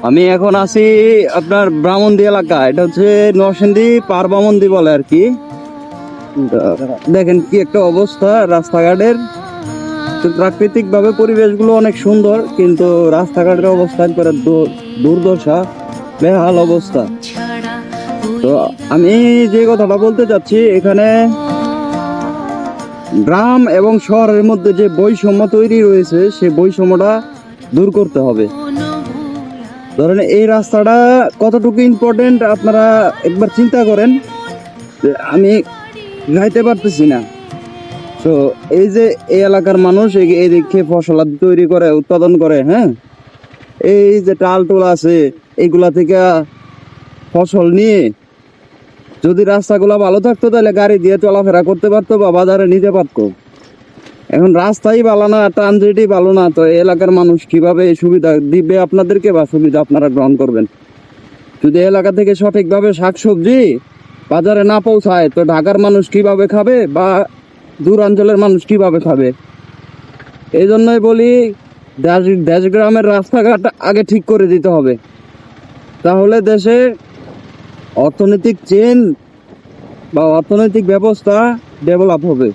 আমি এখন আছি আপনার ব্রাহ্মণদি এলাকা। এটা হচ্ছে নরসিংদী পার ব্রাহ্মণদি বলে আর কি। দেখেন কি একটা অবস্থা রাস্তাঘাটের। প্রাকৃতিক ভাবে পরিবেশগুলো অনেক সুন্দর, কিন্তু রাস্তাঘাটের অবস্থা একবারে দুর্দশা, বেহাল অবস্থা। তো আমি যে কথাটা বলতে চাচ্ছি, এখানে গ্রাম এবং শহরের মধ্যে যে বৈষম্য তৈরি রয়েছে, সেই বৈষম্যটা দূর করতে হবে। ধরেন এই রাস্তাটা কতটুকু ইম্পর্টেন্ট আপনারা একবার চিন্তা করেন। আমি যাইতে পারতেছি না। তো এই যে এই এলাকার মানুষ এদিকে ফসল তৈরি করে, উৎপাদন করে, হ্যাঁ, এই যে টাল টোল আছে, এইগুলা থেকে ফসল নিয়ে যদি রাস্তাগুলো ভালো থাকতো, তাহলে গাড়ি দিয়ে চলাফেরা করতে পারতো বা বাজারে নিতে পারতো। এখন রাস্তাই ভালো না, ট্রানজিটই ভালো না, তো এই এলাকার মানুষ কিভাবে সুবিধা দিবে আপনাদেরকে বা সুবিধা আপনারা গ্রহণ করবেন? যদি এলাকা থেকে সঠিকভাবে শাকসবজি বাজারে না পৌঁছায়, তো ঢাকার মানুষ কিভাবে খাবে বা দূরাঞ্চলের মানুষ কিভাবে খাবে? এই জন্যই বলি, দেশ গ্রামের রাস্তাঘাট আগে ঠিক করে দিতে হবে, তাহলে দেশে অর্থনৈতিক চেন বা অর্থনৈতিক ব্যবস্থা ডেভেলপ হবে।